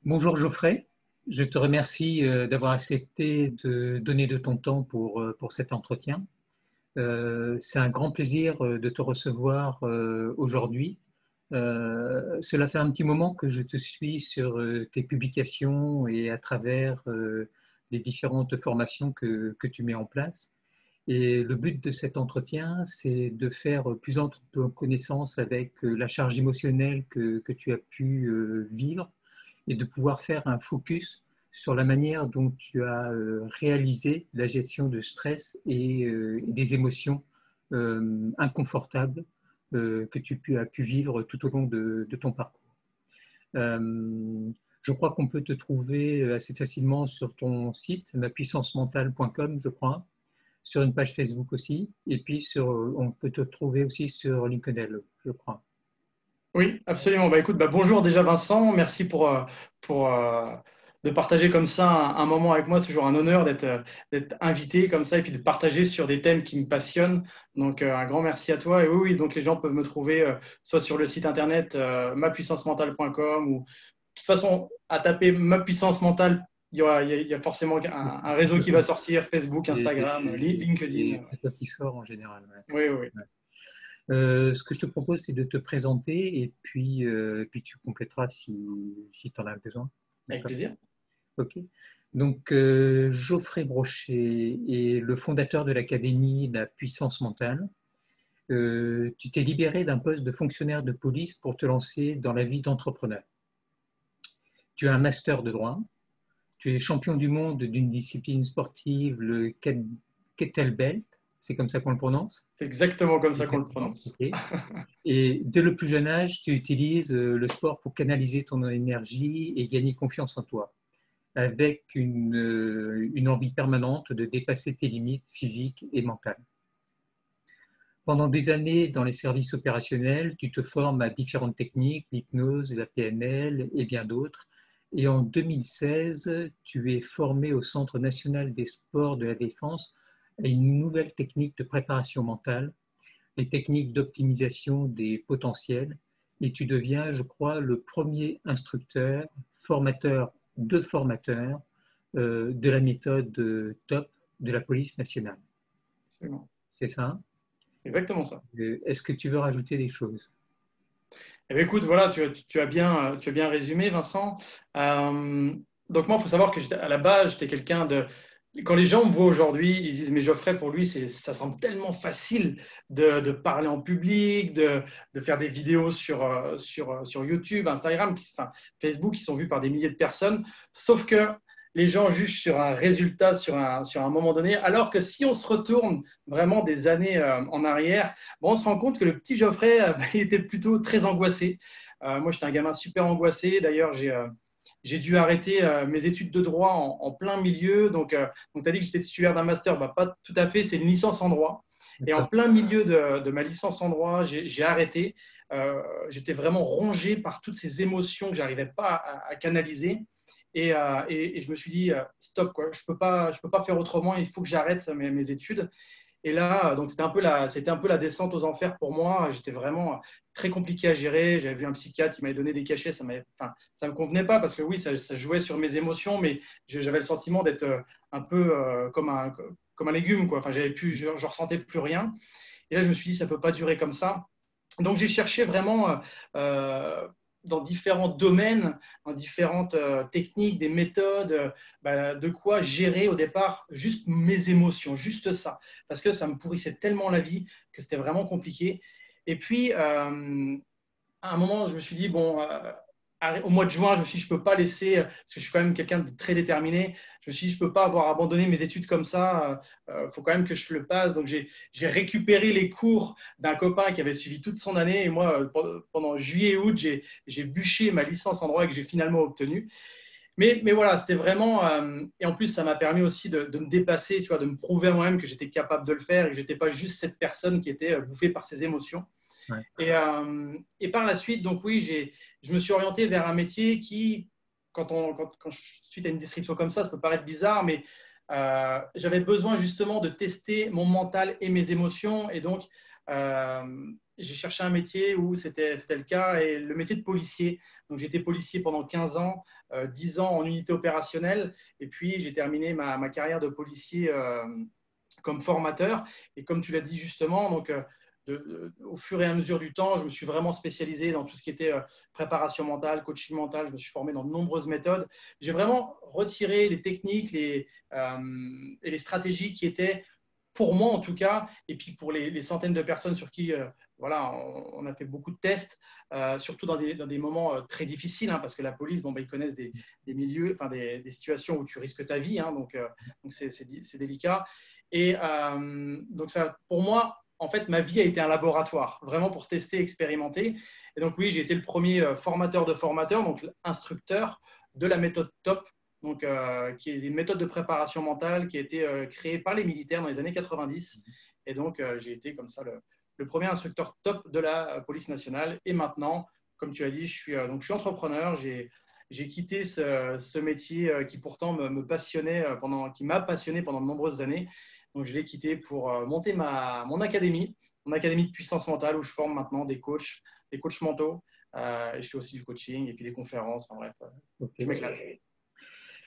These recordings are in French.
Bonjour Geoffrey, je te remercie d'avoir accepté de donner de ton temps pour cet entretien. C'est un grand plaisir de te recevoir aujourd'hui. Cela fait un petit moment que je te suis sur tes publications et à travers les différentes formations que tu mets en place. Et le but de cet entretien, c'est de faire plus en connaissance avec la charge émotionnelle que tu as pu vivre et de pouvoir faire un focus sur la manière dont tu as réalisé la gestion de stress et des émotions inconfortables que as pu vivre tout au long de ton parcours. Je crois qu'on peut te trouver assez facilement sur ton site, mapuissancementale.com, je crois, sur une page Facebook aussi, et puis on peut te trouver aussi sur LinkedIn, je crois. Oui, absolument. Écoute, bonjour déjà Vincent, merci pour de partager comme ça un moment avec moi. C'est toujours un honneur d'être invité comme ça et puis de partager sur des thèmes qui me passionnent. Donc un grand merci à toi. Et oui, donc les gens peuvent me trouver soit sur le site internet mapuissancementale.com ou de toute façon à taper ma puissance mentale, il y a forcément un réseau qui va sortir, Facebook, Instagram, LinkedIn. C'est toi qui sors en général. Oui, oui, oui. Ouais. Ce que je te propose, c'est de te présenter et puis tu compléteras si tu en as besoin. Avec D'accord. plaisir. Ok. Donc, Geoffrey Brochet est le fondateur de l'Académie La Puissance Mentale. Tu t'es libéré d'un poste de fonctionnaire de police pour te lancer dans la vie d'entrepreneur. Tu as un master de droit. Tu es champion du monde d'une discipline sportive, le kettlebell. C'est comme ça qu'on le prononce? C'est exactement comme ça qu'on le prononce. Ok. Et dès le plus jeune âge, tu utilises le sport pour canaliser ton énergie et gagner confiance en toi, avec une envie permanente de dépasser tes limites physiques et mentales. Pendant des années, dans les services opérationnels, tu te formes à différentes techniques, l'hypnose, la PNL et bien d'autres. Et en 2016, tu es formé au Centre national des sports de la défense à une nouvelle technique de préparation mentale, les techniques d'optimisation des potentiels. Et tu deviens, je crois, le premier instructeur, formateur de formateurs de la méthode TOP de la police nationale. Absolument. C'est ça? Exactement ça. Est-ce que tu veux rajouter des choses? Écoute, voilà, tu as bien résumé, Vincent. Euh, donc moi, il faut savoir que à la base, j'étais quelqu'un de... Quand les gens me voient aujourd'hui, ils disent, mais Geoffrey, pour lui, ça semble tellement facile de parler en public, de faire des vidéos sur YouTube, Instagram, enfin, Facebook, qui sont vues par des milliers de personnes. Sauf que les gens jugent sur un résultat, sur un moment donné, alors que si on se retourne vraiment des années en arrière, on se rend compte que le petit Geoffrey il était plutôt très angoissé. Moi, j'étais un gamin super angoissé. D'ailleurs, j'ai dû arrêter mes études de droit en plein milieu. Donc tu as dit que j'étais titulaire d'un master. Pas tout à fait, c'est une licence en droit. Et en plein milieu de ma licence en droit, j'ai arrêté. J'étais vraiment rongé par toutes ces émotions que je n'arrivais pas à canaliser. Et je me suis dit, stop, quoi, je ne peux pas faire autrement, il faut que j'arrête mes études. Et là, donc c'était un peu la descente aux enfers pour moi. J'étais vraiment très compliqué à gérer. J'avais vu un psychiatre qui m'avait donné des cachets. Ça me convenait pas parce que oui, ça jouait sur mes émotions, mais j'avais le sentiment d'être un peu comme un légume, quoi. Enfin, je ressentais plus rien. Et là, je me suis dit, ça peut pas durer comme ça. Donc, j'ai cherché vraiment dans différents domaines, dans différentes techniques, des méthodes, de quoi gérer au départ juste mes émotions, juste ça. Parce que ça me pourrissait tellement la vie que c'était vraiment compliqué. Et puis, à un moment, je me suis dit, bon, au mois de juin, je me suis dit, je ne peux pas laisser, parce que je suis quand même quelqu'un de très déterminé, je me suis dit, je ne peux pas avoir abandonné mes études comme ça, il faut quand même que je le passe. Donc, j'ai récupéré les cours d'un copain qui avait suivi toute son année. Et moi, pendant juillet et août, j'ai bûché ma licence en droit que j'ai finalement obtenue. Mais voilà, c'était vraiment. Et en plus, ça m'a permis aussi de me dépasser, tu vois, de me prouver à moi-même que j'étais capable de le faire et que je n'étais pas juste cette personne qui était bouffée par ses émotions. Ouais. Et par la suite, donc oui, je me suis orienté vers un métier qui, suite à une description comme ça peut paraître bizarre, mais j'avais besoin justement de tester mon mental et mes émotions. Et donc, j'ai cherché un métier où c'était le cas, et le métier de policier. Donc, j'ai été policier pendant 15 ans, 10 ans en unité opérationnelle, et puis j'ai terminé ma carrière de policier comme formateur. Et comme tu l'as dit justement, donc, au fur et à mesure du temps, je me suis vraiment spécialisé dans tout ce qui était préparation mentale, coaching mental. Je me suis formé dans de nombreuses méthodes. J'ai vraiment retiré les techniques et les stratégies qui étaient, pour moi en tout cas, et puis pour les centaines de personnes sur qui voilà, on a fait beaucoup de tests, surtout dans des moments très difficiles, hein, parce que la police, bon, ils connaissent des milieux, enfin des situations où tu risques ta vie, hein, donc c'est délicat. Et donc ça, pour moi, en fait, ma vie a été un laboratoire, vraiment pour tester, expérimenter. Et donc oui, j'ai été le premier formateur de formateurs, donc instructeur de la méthode TOP, donc, qui est une méthode de préparation mentale qui a été créée par les militaires dans les années 90. Et donc, j'ai été comme ça le premier instructeur top de la police nationale. Et maintenant, comme tu as dit, je suis entrepreneur. J'ai quitté ce métier qui pourtant me passionnait qui m'a passionné pendant de nombreuses années. Donc, je l'ai quitté pour monter mon académie de puissance mentale, où je forme maintenant des coachs mentaux. Et je fais aussi du coaching et puis des conférences. Enfin, bref, Okay. je m'éclate.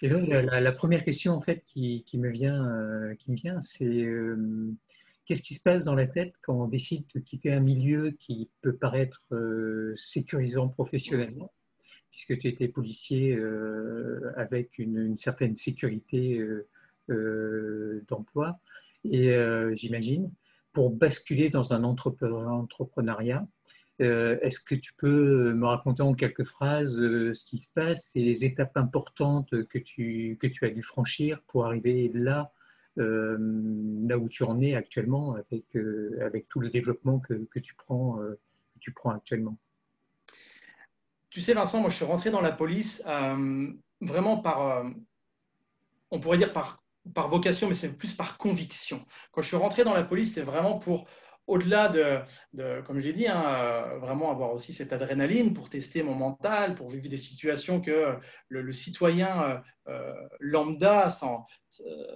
Et donc, la première question en fait qui me vient, c'est qu'est-ce qui se passe dans la tête quand on décide de quitter un milieu qui peut paraître sécurisant professionnellement, puisque tu étais policier avec une certaine sécurité d'emploi, et j'imagine, pour basculer dans un entrepreneuriat. Est-ce que tu peux me raconter en quelques phrases ce qui se passe et les étapes importantes que tu as dû franchir pour arriver là, là où tu en es actuellement avec tout le développement que tu prends actuellement? Tu sais, Vincent, moi, je suis rentré dans la police vraiment on pourrait dire par vocation, mais c'est plus par conviction. Quand je suis rentré dans la police, c'était vraiment pour, au-delà comme j'ai dit, hein, vraiment avoir aussi cette adrénaline pour tester mon mental, pour vivre des situations que le citoyen lambda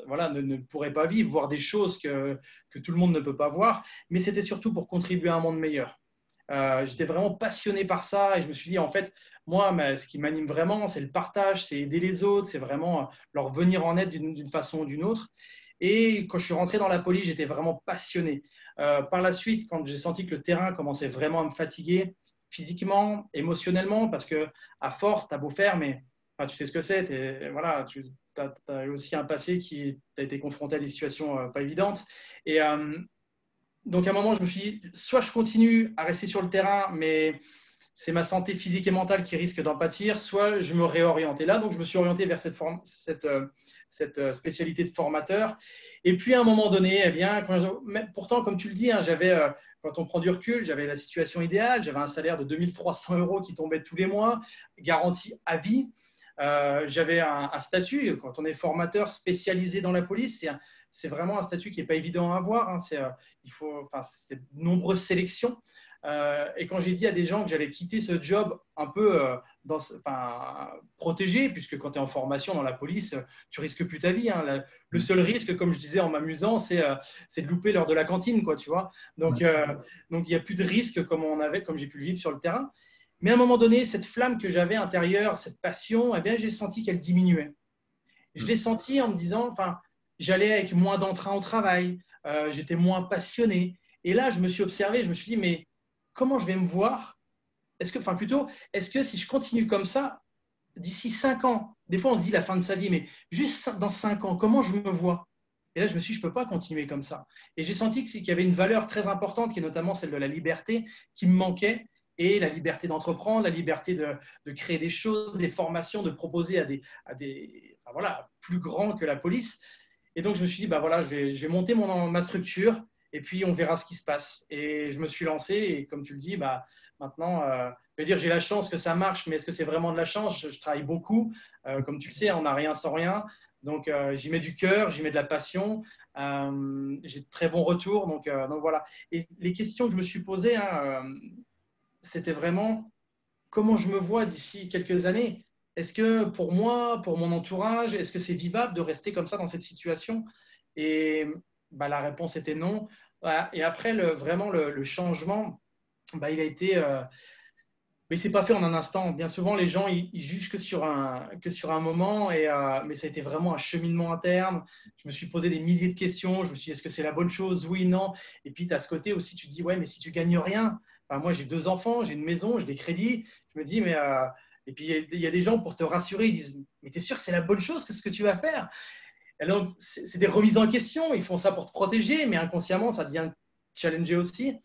voilà, ne pourrait pas vivre, voir des choses que tout le monde ne peut pas voir. Mais c'était surtout pour contribuer à un monde meilleur. J'étais vraiment passionné par ça, et je me suis dit, en fait, moi, ce qui m'anime vraiment, c'est le partage, c'est aider les autres, c'est vraiment leur venir en aide d'une façon ou d'une autre. Et quand je suis rentré dans la police, j'étais vraiment passionné. Par la suite, quand j'ai senti que le terrain commençait vraiment à me fatiguer, physiquement, émotionnellement, parce que à force, tu as beau faire, mais enfin, tu sais ce que c'est, voilà, tu as aussi un passé qui a été confronté à des situations pas évidentes. Et donc, à un moment, je me suis dit, soit je continue à rester sur le terrain, mais c'est ma santé physique et mentale qui risque d'en pâtir, soit je me réoriente. Et là, donc, je me suis orienté vers cette spécialité de formateur. Et puis, à un moment donné, eh bien, pourtant, comme tu le dis, hein, quand on prend du recul, j'avais la situation idéale. J'avais un salaire de 2300 € qui tombait tous les mois, garanti à vie. J'avais un statut, quand on est formateur spécialisé dans la police, c'est vraiment un statut qui n'est pas évident à avoir, hein. C'est de nombreuses sélections. Et quand j'ai dit à des gens que j'allais quitter ce job un peu protégé, puisque quand tu es en formation dans la police, tu risques plus ta vie, hein. Le seul risque, comme je disais en m'amusant, c'est de louper l'heure de la cantine, quoi, tu vois. Donc, il n'y a plus de risque comme j'ai pu le vivre sur le terrain. Mais à un moment donné, cette flamme que j'avais intérieure, cette passion, eh bien, j'ai senti qu'elle diminuait. Je l'ai senti en me disant, enfin, j'allais avec moins d'entrain au travail, j'étais moins passionné. Et là, je me suis observé, je me suis dit, mais comment je vais me voir? Est-ce que si je continue comme ça, d'ici 5 ans, des fois on se dit la fin de sa vie, mais juste dans 5 ans, comment je me vois? Et là, je me suis dit, je ne peux pas continuer comme ça. Et j'ai senti qu'il y avait une valeur très importante, qui est notamment celle de la liberté, qui me manquait, et la liberté d'entreprendre, la liberté de créer des choses, des formations, de proposer voilà, plus grand que la police. Et donc, je me suis dit, bah voilà, je vais monter ma structure, et puis on verra ce qui se passe. Et je me suis lancé, et comme tu le dis, bah, maintenant, je veux dire, j'ai la chance que ça marche, mais est-ce que c'est vraiment de la chance? Je travaille beaucoup. Comme tu le sais, on n'a rien sans rien. Donc, j'y mets du cœur, j'y mets de la passion. J'ai de très bons retours. Donc voilà. Et les questions que je me suis posées, hein, c'était vraiment comment je me vois d'ici quelques années. Est-ce que pour moi, pour mon entourage, est-ce que c'est vivable de rester comme ça dans cette situation? Et bah, la réponse était non. Voilà. Et après, vraiment le changement, bah, il a été… mais c'est pas fait en un instant. Bien souvent, les gens, ils jugent que sur un moment, mais ça a été vraiment un cheminement interne. Je me suis posé des milliers de questions. Je me suis dit, est-ce que c'est la bonne chose? Oui, non. Et puis, tu as ce côté aussi, tu te dis, ouais, mais si tu gagnes rien, enfin, moi, j'ai 2 enfants, j'ai une maison, j'ai des crédits. Je me dis, mais. Et puis, il y a des gens pour te rassurer, ils disent, mais tu es sûr que c'est la bonne chose, que ce que tu vas faire? Et donc, c'est des remises en question. Ils font ça pour te protéger, mais inconsciemment, ça devient challenger aussi.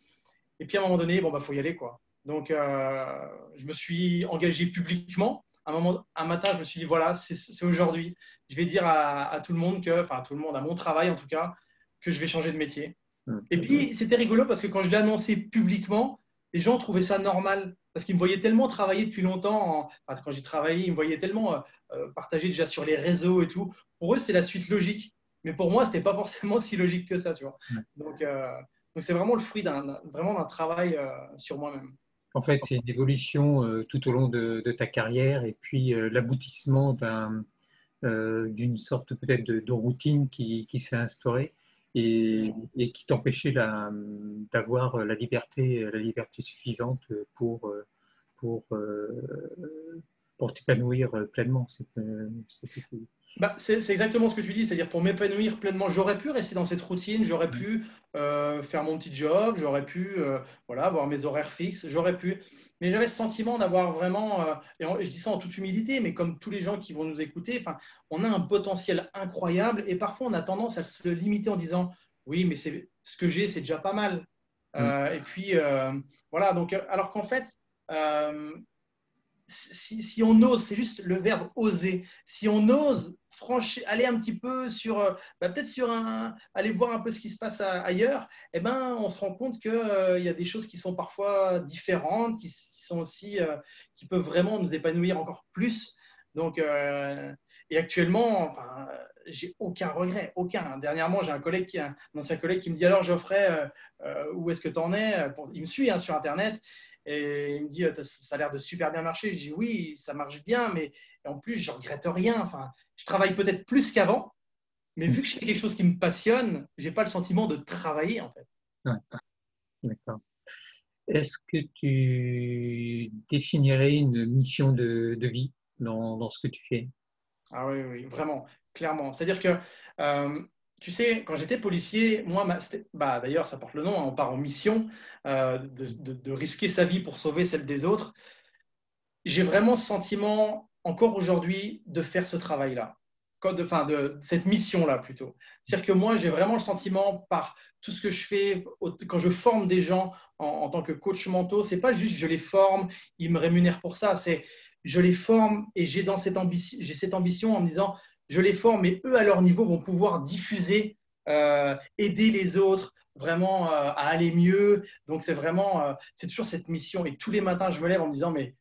Et puis à un moment donné, bon, bah, faut y aller, quoi. Donc, je me suis engagé publiquement. Un matin, je me suis dit, voilà, c'est aujourd'hui. Je vais dire à tout le monde enfin, à tout le monde, à mon travail en tout cas, que je vais changer de métier. Et puis, c'était rigolo parce que quand je l'ai annoncé publiquement, les gens trouvaient ça normal parce qu'ils me voyaient tellement travailler depuis longtemps. Enfin, quand j'ai travaillé, ils me voyaient tellement partager déjà sur les réseaux et tout. Pour eux, c'est la suite logique. Mais pour moi, ce n'était pas forcément si logique que ça, tu vois. Donc, c'est vraiment le fruit vraiment d'un travail sur moi-même. En fait, c'est une évolution tout au long de ta carrière et puis l'aboutissement d'une sorte peut-être de routine qui s'est instaurée et qui t'empêchait d'avoir la liberté suffisante pour, pour t'épanouir pleinement. C'est exactement ce que tu dis, c'est-à-dire pour m'épanouir pleinement, j'aurais pu rester dans cette routine, j'aurais pu faire mon petit job, j'aurais pu voilà, avoir mes horaires fixes, j'aurais pu, mais j'avais ce sentiment d'avoir vraiment, et je dis ça en toute humilité, mais comme tous les gens qui vont nous écouter, enfin, on a un potentiel incroyable et parfois on a tendance à se limiter en disant oui, mais ce que j'ai, c'est déjà pas mal. Et puis voilà, donc alors qu'en fait, euh, si on ose, c'est juste le verbe oser, si on ose franchir, aller un petit peu sur, peut-être aller voir un peu ce qui se passe ailleurs, eh ben, on se rend compte qu'il y a des choses qui sont parfois différentes, qui sont aussi, qui peuvent vraiment nous épanouir encore plus. Donc, et actuellement, enfin, j'ai aucun regret, aucun. Dernièrement, j'ai un ancien collègue qui me dit alors Geoffrey, où est-ce que tu en es? Il me suit sur Internet. Et il me dit, ça a l'air de super bien marcher. Je dis, oui, ça marche bien, mais en plus, je regrette rien. Enfin, je travaille peut-être plus qu'avant, mais vu que je fais quelque chose qui me passionne, j'ai pas le sentiment de travailler, en fait. Ouais, d'accord. Est-ce que tu définirais une mission de vie dans ce que tu fais? Ah oui, oui, vraiment, clairement. C'est-à-dire que, tu sais, quand j'étais policier, moi, bah, d'ailleurs, ça porte le nom, hein, on part en mission, de risquer sa vie pour sauver celle des autres. J'ai vraiment ce sentiment, encore aujourd'hui, de faire ce travail-là, enfin, de cette mission-là plutôt. C'est-à-dire que moi, j'ai vraiment le sentiment, par tout ce que je fais, quand je forme des gens en tant que coach mentaux, c'est pas juste je les forme, ils me rémunèrent pour ça, c'est je les forme et j'ai cette ambition en me disant, je les forme et eux, à leur niveau, vont pouvoir diffuser, aider les autres, vraiment à aller mieux. Donc, c'est vraiment, c'est toujours cette mission. Et tous les matins, je me lève en me disant, mais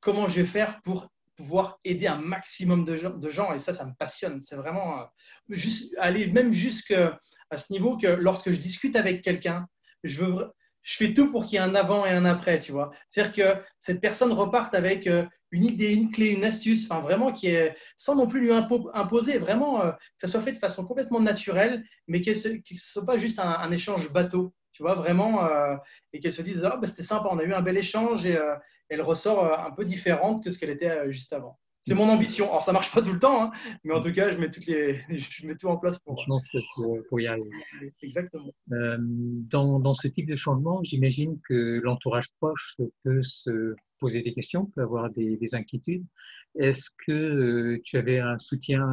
comment je vais faire pour pouvoir aider un maximum de gens, et ça me passionne. C'est vraiment juste aller même jusqu'à ce niveau que lorsque je discute avec quelqu'un, je fais tout pour qu'il y ait un avant et un après, tu vois. C'est-à-dire que cette personne reparte avec une idée, une clé, une astuce, enfin vraiment qui est sans non plus lui imposer, vraiment que ça soit fait de façon complètement naturelle, mais que ce ne soit pas juste un échange bateau, tu vois, vraiment, et qu'elle se dise, ah, bah, c'était sympa, on a eu un bel échange, et elle ressort un peu différente que ce qu'elle était juste avant. C'est mon ambition. Alors, ça marche pas tout le temps, hein, mais en tout cas, je mets tout en place pour… Je pense pour y arriver. Exactement. Dans ce type de changement, j'imagine que l'entourage proche peut se poser des questions, peut avoir des inquiétudes. Est-ce que tu avais un soutien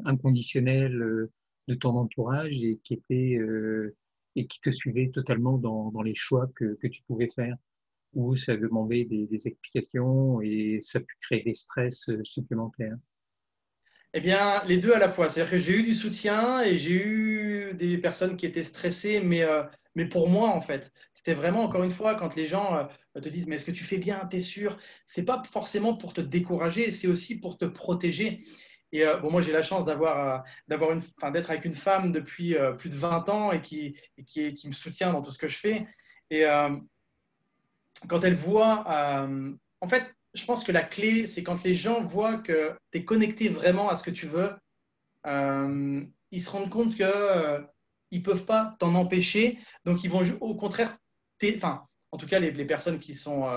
inconditionnel de ton entourage et qui te suivait totalement dans les choix que tu pouvais faire? Ou ça demandait des explications et ça peut créer des stress supplémentaires? Eh bien, les deux à la fois. C'est-à-dire que j'ai eu du soutien et j'ai eu des personnes qui étaient stressées, mais pour moi, en fait. C'était vraiment, encore une fois, quand les gens te disent, mais est-ce que tu fais bien, t'es sûr? C'est pas forcément pour te décourager, c'est aussi pour te protéger. Et bon, moi, j'ai la chance d'être avec une femme depuis plus de 20 ans et qui me soutient dans tout ce que je fais. Et quand elle voit, en fait, je pense que la clé, c'est quand les gens voient que tu es connecté vraiment à ce que tu veux, ils se rendent compte que ils peuvent pas t'en empêcher. Donc, ils vont au contraire, enfin, en tout cas les personnes qui sont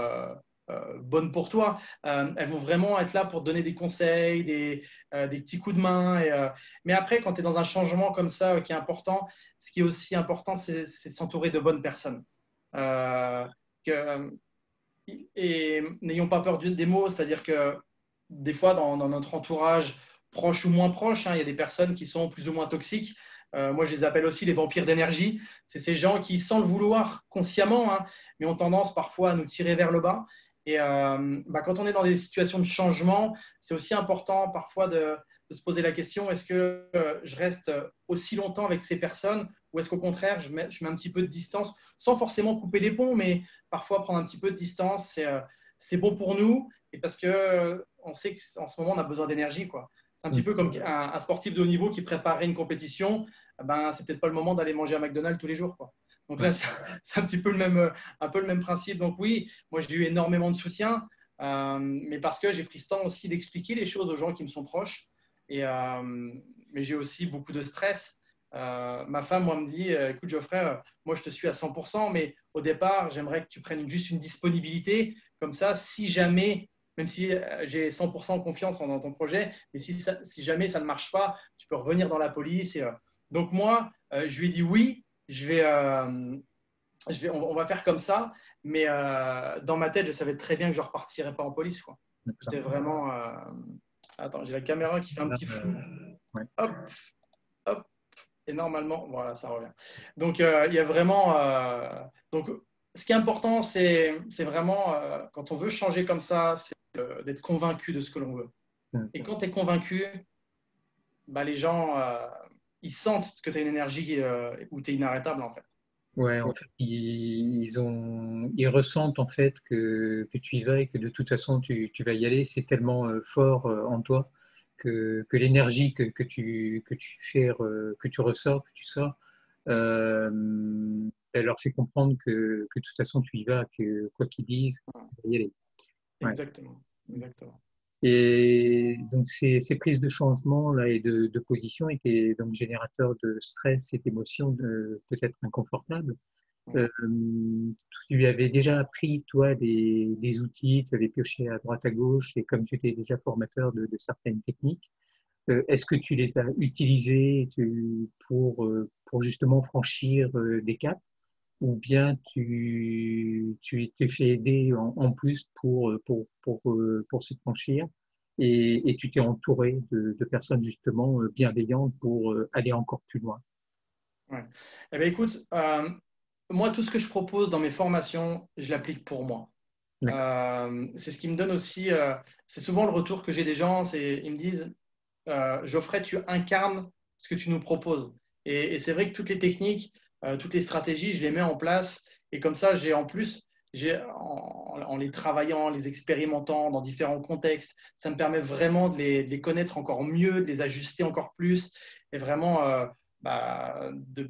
bonnes pour toi, elles vont vraiment être là pour te donner des conseils, des petits coups de main. Mais après, quand tu es dans un changement comme ça qui est important, ce qui est aussi important, c'est de s'entourer de bonnes personnes. Euh, que, et n'ayons pas peur des mots, c'est-à-dire que des fois, dans notre entourage, proche ou moins proche, hein, il y a des personnes qui sont plus ou moins toxiques. Moi, je les appelle aussi les vampires d'énergie. C'est ces gens qui, sans le vouloir consciemment, hein, mais ont tendance parfois à nous tirer vers le bas. Et quand on est dans des situations de changement, c'est aussi important parfois de se poser la question, est-ce que je reste aussi longtemps avec ces personnes ou est-ce qu'au contraire, je mets un petit peu de distance sans forcément couper les ponts, mais parfois prendre un petit peu de distance, c'est bon pour nous et parce que on sait qu'en ce moment, on a besoin d'énergie, quoi. C'est un petit peu comme un sportif de haut niveau qui préparait une compétition. Ben, c'est peut-être pas le moment d'aller manger à McDonald's tous les jours, quoi. Donc là, c'est un petit peu un peu le même principe. Donc oui, moi, j'ai eu énormément de soutien, mais parce que j'ai pris ce temps aussi d'expliquer les choses aux gens qui me sont proches. Mais j'ai aussi beaucoup de stress. Ma femme, moi, me dit, écoute, Geoffrey, moi, je te suis à 100%, mais au départ, j'aimerais que tu prennes juste une disponibilité. Comme ça, si jamais, même si j'ai 100% confiance dans ton projet, mais si jamais ça ne marche pas, tu peux revenir dans la police. Donc moi, je lui ai dit oui, on va faire comme ça, mais dans ma tête, je savais très bien que je ne repartirais pas en police, quoi. J'étais vraiment. Attends, j'ai la caméra qui fait un petit flou. Hop, hop, et normalement, voilà, ça revient. Donc, il y a vraiment. Donc, ce qui est important, c'est vraiment, quand on veut changer comme ça, c'est d'être convaincu de ce que l'on veut. Et quand tu es convaincu, bah, les gens, ils sentent que tu as une énergie où tu es inarrêtable, en fait. Ouais, en fait, ils ressentent en fait que tu y vas et que de toute façon tu vas y aller. C'est tellement fort en toi que l'énergie que tu fais, que tu ressors, que tu sors, elle leur fait comprendre que de toute façon tu y vas, que quoi qu'ils disent, tu vas y aller. Ouais. Exactement, exactement. Et donc ces prises de changement là et de position étaient donc générateurs de stress et d'émotions peut-être inconfortables. Euh, Tu lui avais déjà appris, toi, des outils, tu avais pioché à droite à gauche, et comme tu étais déjà formateur de certaines techniques, est-ce que tu les as utilisées pour justement franchir des caps, ou bien tu t'es fait aider en plus pour se franchir, et tu t'es entouré de personnes justement bienveillantes pour aller encore plus loin? Ouais. Eh bien, écoute, moi, tout ce que je propose dans mes formations, je l'applique pour moi. D'accord. C'est ce qui me donne aussi, c'est souvent le retour que j'ai des gens, ils me disent, Geoffrey, tu incarnes ce que tu nous proposes. Et c'est vrai que toutes les techniques, toutes les stratégies, je les mets en place. Et comme ça, en les travaillant, en les expérimentant dans différents contextes, ça me permet vraiment de les connaître encore mieux, de les ajuster encore plus et vraiment de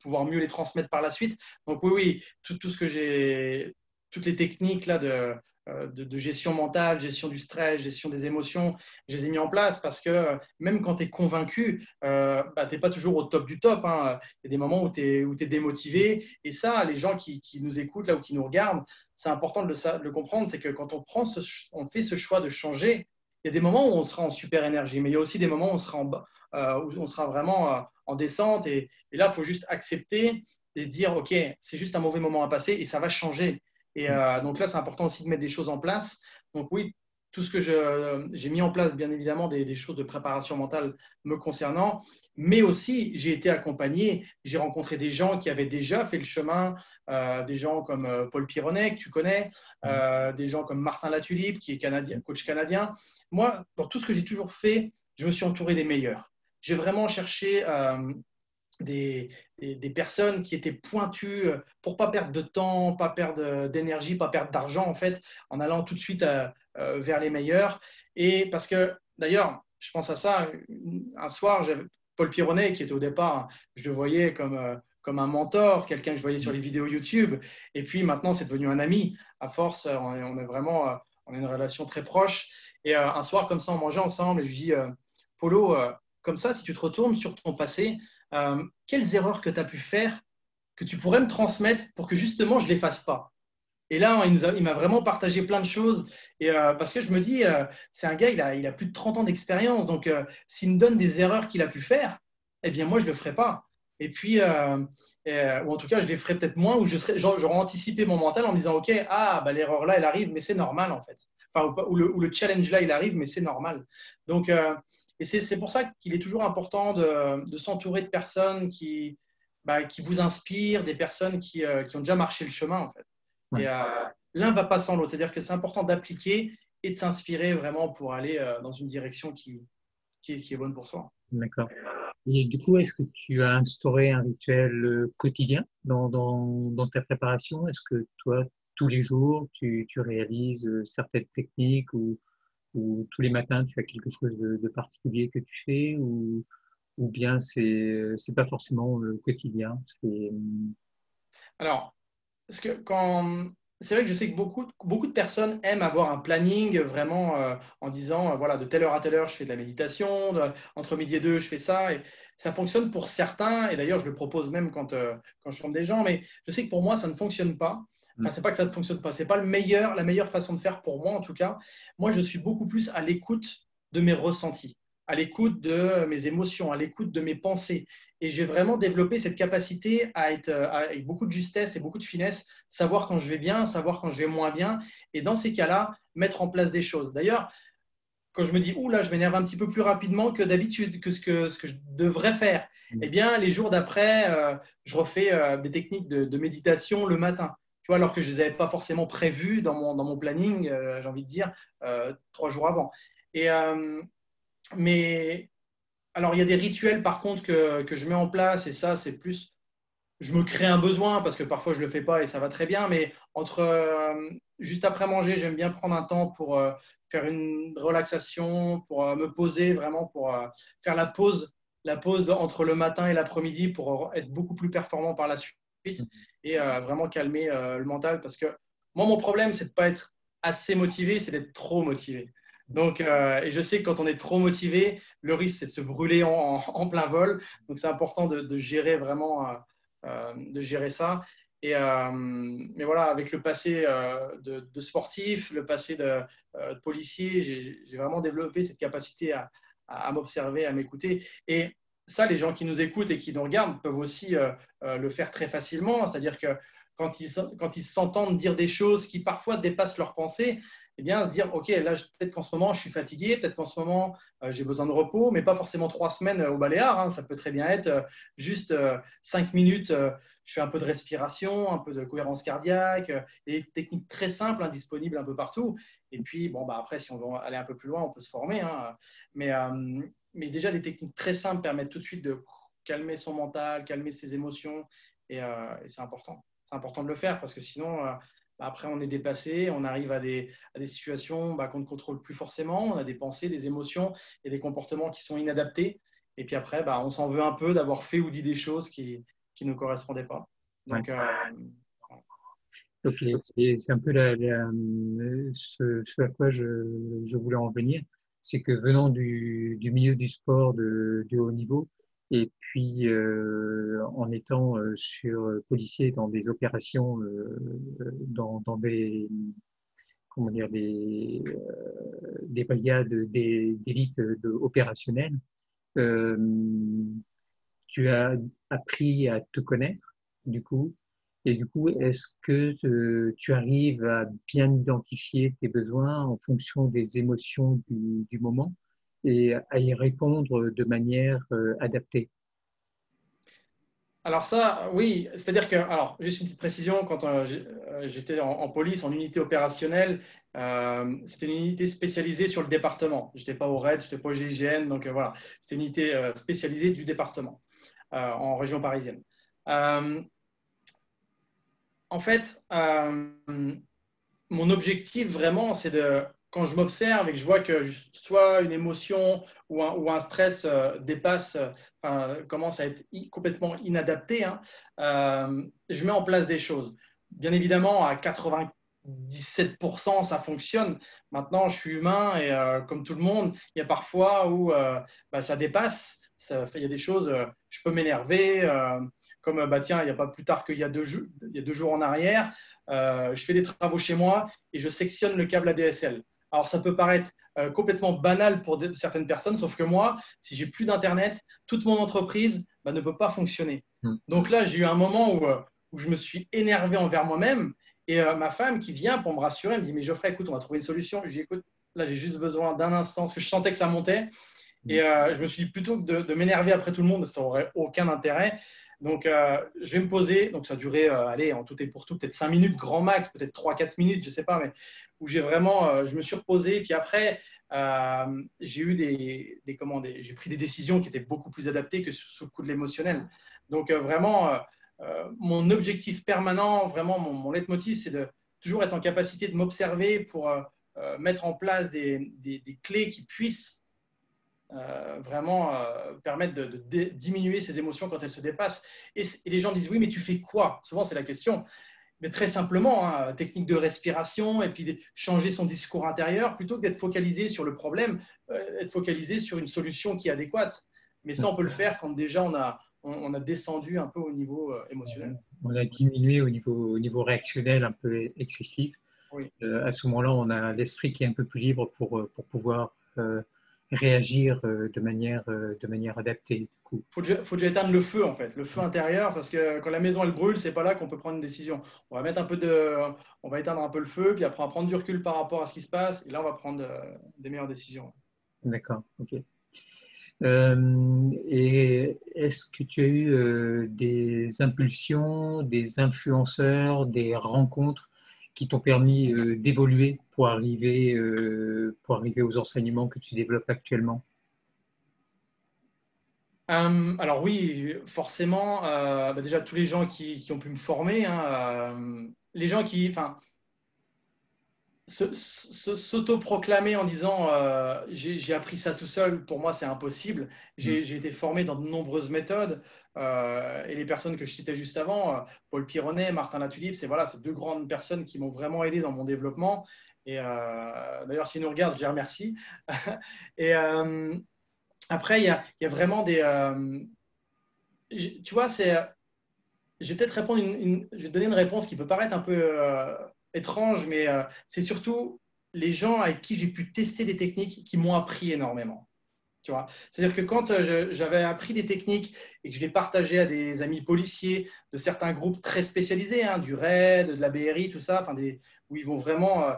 pouvoir mieux les transmettre par la suite. Donc oui, oui, tout ce que j'ai, toutes les techniques là de gestion mentale, gestion du stress, gestion des émotions, je les ai mis en place parce que même quand tu es convaincu, tu n'es pas toujours au top du top, hein. Il y a des moments où tu es démotivé. Et ça, les gens qui nous écoutent là ou qui nous regardent, c'est important de le comprendre, c'est que quand on fait ce choix de changer, il y a des moments où on sera en super énergie, mais il y a aussi des moments où où on sera vraiment en descente. Et là, il faut juste accepter et se dire, OK, c'est juste un mauvais moment à passer et ça va changer. Et donc là, c'est important aussi de mettre des choses en place. Donc oui, tout ce que j'ai mis en place, bien évidemment, des choses de préparation mentale me concernant, mais aussi j'ai été accompagné, j'ai rencontré des gens qui avaient déjà fait le chemin, des gens comme Paul Pironnet, que tu connais, des gens comme Martin Latulippe, qui est canadien, coach canadien. Moi, dans tout ce que j'ai toujours fait, je me suis entouré des meilleurs. J'ai vraiment cherché des personnes qui étaient pointues pour pas perdre de temps, pas perdre d'énergie, pas perdre d'argent en fait, en allant tout de suite vers les meilleurs. Et parce que d'ailleurs, je pense à ça, un soir, j'avais Paul Pironnet qui était au départ, je le voyais comme un mentor, quelqu'un que je voyais sur les vidéos YouTube. Et puis maintenant, c'est devenu un ami. À force, on est vraiment, on a une relation très proche. Et un soir, comme ça, on mangeait ensemble et je lui dis, Polo, comme ça, si tu te retournes sur ton passé, quelles erreurs que tu as pu faire que tu pourrais me transmettre pour que justement je ne les fasse pas. Et là, il m'a vraiment partagé plein de choses. Et, parce que je me dis, c'est un gars, il a plus de 30 ans d'expérience. Donc, s'il me donne des erreurs qu'il a pu faire, eh bien, moi, je ne le ferai pas. Et puis, ou en tout cas, je les ferai peut-être moins, ou j'aurais anticipé mon mental en me disant, OK, ah, bah, l'erreur là, elle arrive, mais c'est normal en fait. Enfin, ou le challenge là, il arrive, mais c'est normal. Donc, et c'est pour ça qu'il est toujours important de s'entourer de personnes qui vous inspirent, des personnes qui ont déjà marché le chemin en fait. Ouais, Et l'un ne va pas sans l'autre. C'est-à-dire que c'est important d'appliquer et de s'inspirer vraiment pour aller dans une direction qui est bonne pour soi. d'accord. Et du coup, est-ce que tu as instauré un rituel quotidien dans ta préparation? Est-ce que toi, tous les jours, tu réalises certaines techniques ou tous les matins, tu as quelque chose de particulier que tu fais ou bien c'est pas forcément quotidien? Alors, parce que c'est vrai que je sais que beaucoup de personnes aiment avoir un planning vraiment en disant voilà, de telle heure à telle heure, je fais de la méditation, entre midi et deux, je fais ça. Et ça fonctionne pour certains. Et d'ailleurs, je le propose même quand je forme des gens. Mais je sais que pour moi, ça ne fonctionne pas. Enfin, c'est pas que ça ne fonctionne pas. C'est pas la meilleure façon de faire pour moi, en tout cas. Moi, je suis beaucoup plus à l'écoute de mes ressentis, à l'écoute de mes émotions, à l'écoute de mes pensées. Et j'ai vraiment développé cette capacité à être avec beaucoup de justesse et beaucoup de finesse, savoir quand je vais bien, savoir quand je vais moins bien, et dans ces cas-là, mettre en place des choses. D'ailleurs, quand je me dis, ouh là, je m'énerve un petit peu plus rapidement que d'habitude, que ce que je devrais faire, eh bien, les jours d'après, je refais des techniques de méditation le matin. Tu vois, alors que je ne les avais pas forcément prévues dans mon planning, j'ai envie de dire, 3 jours avant. Et, mais alors, il y a des rituels par contre que je mets en place et ça, c'est plus, je me crée un besoin parce que parfois je ne le fais pas et ça va très bien, mais juste après manger, j'aime bien prendre un temps pour faire une relaxation, pour me poser vraiment, pour faire la pause entre le matin et l'après-midi pour être beaucoup plus performant par la suite et vraiment calmer le mental parce que moi, mon problème, c'est de ne pas être assez motivé, c'est d'être trop motivé. Donc, et je sais que quand on est trop motivé, le risque, c'est de se brûler en plein vol. Donc, c'est important de gérer vraiment, de gérer ça. Et, mais voilà, avec le passé de sportif, le passé de policier, j'ai vraiment développé cette capacité à m'observer, à m'écouter. Et ça, les gens qui nous écoutent et qui nous regardent peuvent aussi le faire très facilement. C'est-à-dire que quand ils s'entendent dire des choses qui parfois dépassent leurs pensées, eh bien, se dire, OK, là, peut-être qu'en ce moment, je suis fatigué, peut-être qu'en ce moment, j'ai besoin de repos, mais pas forcément 3 semaines au Baléares. Hein. Ça peut très bien être juste 5 minutes, je fais un peu de respiration, un peu de cohérence cardiaque, et des techniques très simples, hein, disponibles un peu partout. Et puis, bon, bah, après, si on veut aller un peu plus loin, on peut se former. Hein. Mais, euh, mais déjà, des techniques très simples permettent tout de suite de calmer son mental, calmer ses émotions, et c'est important. C'est important de le faire parce que sinon, après, on est dépassé, on arrive à des situations qu'on ne contrôle plus forcément, on a des pensées, des émotions et des comportements qui sont inadaptés. Et puis après, on s'en veut un peu d'avoir fait ou dit des choses qui ne nous correspondaient pas. Ouais. Donc, Ok, c'est un peu ce à quoi je voulais en venir. C'est que venant du milieu du sport du haut niveau, et puis en étant sur policier dans des opérations, dans comment dire, des brigades d'élite opérationnelles, euh, tu as appris à te connaître, du coup, et du coup, est-ce que tu arrives à bien identifier tes besoins en fonction des émotions du moment et à y répondre de manière adaptée? alors ça, oui, c'est-à-dire que, alors, juste une petite précision, quand j'étais en police, en unité opérationnelle, c'était une unité spécialisée sur le département. Je n'étais pas au RAID, je n'étais pas au GIGN, donc voilà, c'était une unité spécialisée du département en région parisienne. Euh, En fait, mon objectif vraiment, c'est de, quand je m'observe et que je vois que soit une émotion ou un stress dépasse, commence à être complètement inadapté, hein, je mets en place des choses. Bien évidemment, à 97%, ça fonctionne. Maintenant, je suis humain et comme tout le monde, il y a parfois où ça dépasse. il y a des choses, je peux m'énerver, comme bah, tiens, il n'y a pas plus tard qu'il y a il y a 2 jours en arrière, je fais des travaux chez moi et je sectionne le câble ADSL. Alors ça peut paraître complètement banal pour certaines personnes, sauf que moi, si j'ai plus d'Internet, toute mon entreprise bah, ne peut pas fonctionner. Mm. Donc là, j'ai eu un moment où je me suis énervé envers moi-même et ma femme qui vient pour me rassurer, elle me dit, mais Geoffrey, écoute, on va trouver une solution. Je dis, écoute, là, j'ai juste besoin d'un instant, parce que je sentais que ça montait. Et je me suis dit, plutôt que de m'énerver après tout le monde, ça n'aurait aucun intérêt. Donc, je vais me poser. Donc, ça a duré, allez, en tout et pour tout, peut-être 5 minutes, grand max, peut-être 3-4 minutes, je ne sais pas, mais où j'ai vraiment, je me suis reposé. Puis après, j'ai eu j'ai pris des décisions qui étaient beaucoup plus adaptées que sous le coup de l'émotionnel. Donc, vraiment, mon objectif permanent, vraiment, mon leitmotiv, c'est de toujours être en capacité de m'observer pour mettre en place des clés qui puissent vraiment permettre de diminuer ses émotions quand elles se dépassent. Et les gens disent, oui, mais tu fais quoi? Souvent, c'est la question. Mais très simplement, hein, technique de respiration et puis changer son discours intérieur plutôt que d'être focalisé sur le problème, être focalisé sur une solution qui est adéquate. Mais ça, on peut le faire quand déjà on a descendu un peu au niveau émotionnel. On a diminué au niveau réactionnel un peu excessif. Oui. À ce moment-là, on a l'esprit qui est un peu plus libre pour pouvoir réagir de manière adaptée. Du coup. Faut déjà éteindre le feu, en fait, le feu intérieur, parce que quand la maison elle brûle, c'est pas là qu'on peut prendre une décision. On va mettre on va éteindre un peu le feu, puis après on va prendre du recul par rapport à ce qui se passe, et là on va prendre des meilleures décisions. D'accord, ok. Et est-ce que tu as eu des impulsions, des influenceurs, des rencontres qui t'ont permis d'évoluer pour arriver aux enseignements que tu développes actuellement? Alors oui, forcément, bah déjà tous les gens qui ont pu me former, hein, les gens enfin, s'auto-proclamer en disant j'ai appris ça tout seul, pour moi c'est impossible. J'ai été formé dans de nombreuses méthodes et les personnes que je citais juste avant, Paul Pironnet, Martin Latulippe, c'est voilà, 2 grandes personnes qui m'ont vraiment aidé dans mon développement. Et d'ailleurs, s'ils nous regardent, je les remercie. Et après, il y a vraiment tu vois, je vais peut-être répondre je vais te donner une réponse qui peut paraître un peu étrange, mais c'est surtout les gens avec qui j'ai pu tester des techniques qui m'ont appris énormément. Tu vois, c'est-à-dire que quand j'avais appris des techniques et que je les partageais à des amis policiers de certains groupes très spécialisés, hein, du RAID, de la BRI, tout ça, enfin où ils vont vraiment,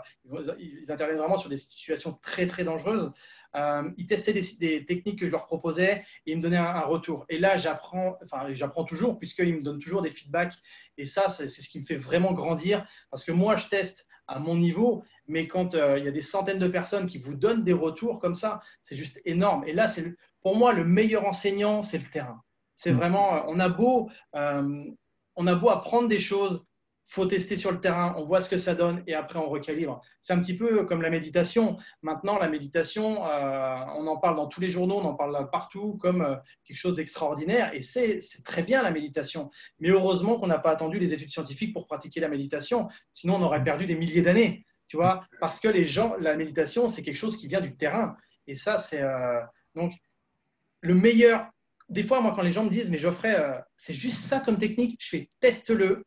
ils interviennent vraiment sur des situations très très dangereuses. Ils testaient des techniques que je leur proposais et ils me donnaient un retour. Et là, j'apprends toujours puisqu'ils me donnent toujours des feedbacks. Et ça, c'est ce qui me fait vraiment grandir parce que moi, je teste à mon niveau, mais quand il y a des centaines de personnes qui vous donnent des retours comme ça, c'est juste énorme. Et là, pour moi, le meilleur enseignant, c'est le terrain. C'est vraiment, on a beau apprendre des choses, faut tester sur le terrain, on voit ce que ça donne et après on recalibre. C'est un petit peu comme la méditation. Maintenant, la méditation, on en parle dans tous les journaux, on en parle partout comme quelque chose d'extraordinaire et c'est très bien la méditation. Mais heureusement qu'on n'a pas attendu les études scientifiques pour pratiquer la méditation, sinon on aurait perdu des milliers d'années. Tu vois, parce que la méditation, c'est quelque chose qui vient du terrain. Et ça, c'est donc le meilleur. Des fois, moi, quand les gens me disent, mais Geoffrey, c'est juste ça comme technique, je fais teste-le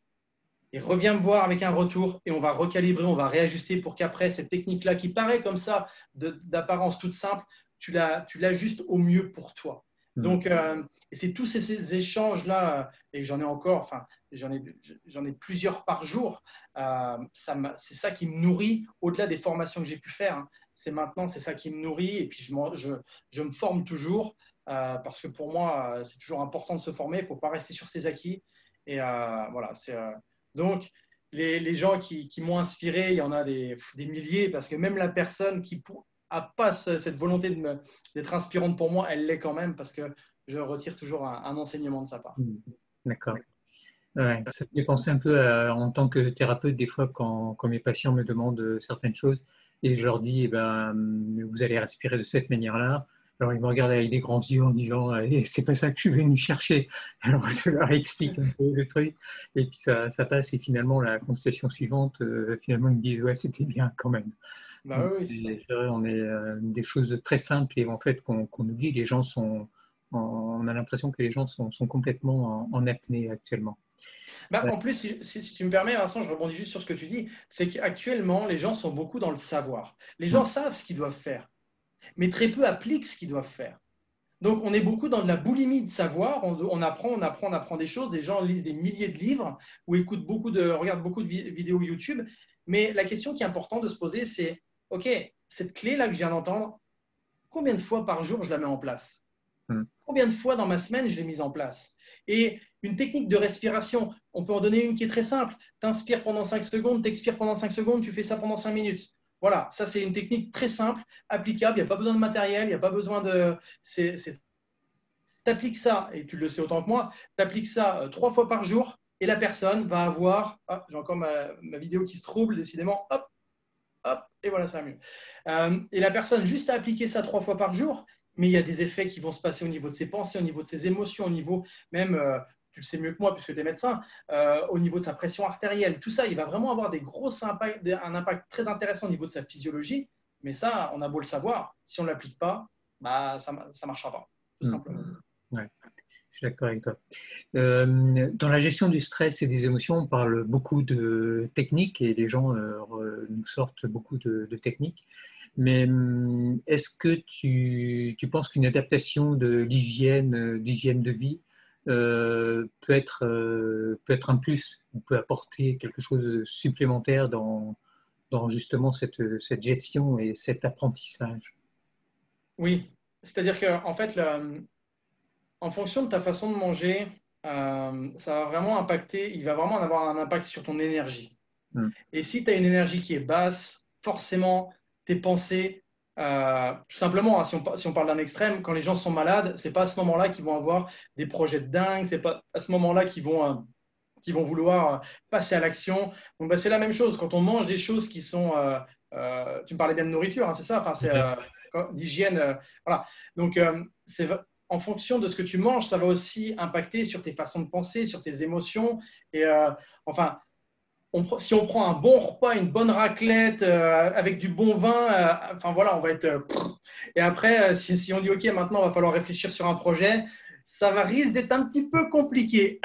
et reviens me voir avec un retour et on va recalibrer, on va réajuster pour qu'après, cette technique-là qui paraît comme ça, d'apparence toute simple, tu l'ajustes au mieux pour toi. Donc, et c'est tous ces échanges-là, et j'en ai encore, enfin, j'en ai plusieurs par jour. C'est ça qui me nourrit au-delà des formations que j'ai pu faire. Hein. C'est ça qui me nourrit. Et puis, je me forme toujours parce que pour moi, c'est toujours important de se former. Il ne faut pas rester sur ses acquis. Et voilà, donc, les gens qui m'ont inspiré, il y en a des milliers parce que même la personne qui n'a pas cette volonté d'être inspirante pour moi, elle l'est quand même parce que je retire toujours un enseignement de sa part. D'accord. Ouais, ça me fait penser un peu en tant que thérapeute, des fois, quand mes patients me demandent certaines choses et je leur dis, eh ben, vous allez respirer de cette manière-là. Alors, ils me regardent avec des grands yeux en disant, eh, c'est pas ça que je suis venu chercher. Alors, je leur explique un peu le truc et puis ça passe. Et finalement, la conversation suivante, finalement, ils me disent, ouais, c'était bien quand même. Bah oui, c'est ça. C'est vrai, on est des choses très simples et en fait qu'on oublie. Les gens sont On a l'impression que les gens sont complètement en apnée actuellement. Bah, en plus, si tu me permets, Vincent, je rebondis juste sur ce que tu dis, c'est qu'actuellement, les gens sont beaucoup dans le savoir. Les gens savent ce qu'ils doivent faire, mais très peu appliquent ce qu'ils doivent faire. Donc, on est beaucoup dans de la boulimie de savoir. On apprend, on apprend, on apprend des choses. Des gens lisent des milliers de livres ou regardent beaucoup de vidéos YouTube. Mais la question qui est importante de se poser, c'est, OK, cette clé-là que je viens d'entendre, combien de fois par jour je la mets en place? Mm. Combien de fois dans ma semaine je l'ai mise en place? Et une technique de respiration, on peut en donner une qui est très simple. Tu inspires pendant 5 secondes, tu expires pendant 5 secondes, tu fais ça pendant 5 minutes. Voilà, ça c'est une technique très simple, applicable, il n'y a pas besoin de matériel, il n'y a pas besoin de… Tu appliques ça, et tu le sais autant que moi, tu appliques ça 3 fois par jour, et la personne va avoir… Ah, j'ai encore ma vidéo qui se trouble, décidément, hop, hop, et voilà, ça va mieux. Et la personne, juste à appliquer ça 3 fois par jour, mais il y a des effets qui vont se passer au niveau de ses pensées, au niveau de ses émotions, au niveau même, tu le sais mieux que moi puisque tu es médecin, au niveau de sa pression artérielle, tout ça, il va vraiment avoir un impact très intéressant au niveau de sa physiologie, mais ça, on a beau le savoir, si on ne l'applique pas, bah, ça ne marchera pas, tout simplement. Ouais, je suis d'accord avec toi. Dans la gestion du stress et des émotions, on parle beaucoup de techniques et les gens nous sortent beaucoup de techniques. Mais est-ce que tu penses qu'une adaptation de d'hygiène de vie peut être un plus, peut apporter quelque chose de supplémentaire dans justement cette gestion et cet apprentissage? Oui, c'est-à-dire qu'en fait, en fonction de ta façon de manger, ça va vraiment impacter, il va vraiment avoir un impact sur ton énergie. Mm. Et si tu as une énergie qui est basse, forcément, tes pensées, tout simplement, hein, si on parle d'un extrême, quand les gens sont malades, c'est pas à ce moment-là qu'ils vont avoir des projets de dingue, c'est pas à ce moment-là qu'ils vont vouloir passer à l'action. Donc, bah, c'est la même chose. Quand on mange des choses qui sont… tu me parlais bien de nourriture, hein, c'est ça, enfin, c'est Ouais. d'hygiène. Voilà. Donc, en fonction de ce que tu manges, ça va aussi impacter sur tes façons de penser, sur tes émotions. Et enfin, si on prend un bon repas, une bonne raclette avec du bon vin, enfin voilà, on va être. Et après, si on dit OK, maintenant, il va falloir réfléchir sur un projet, ça va risque d'être un petit peu compliqué.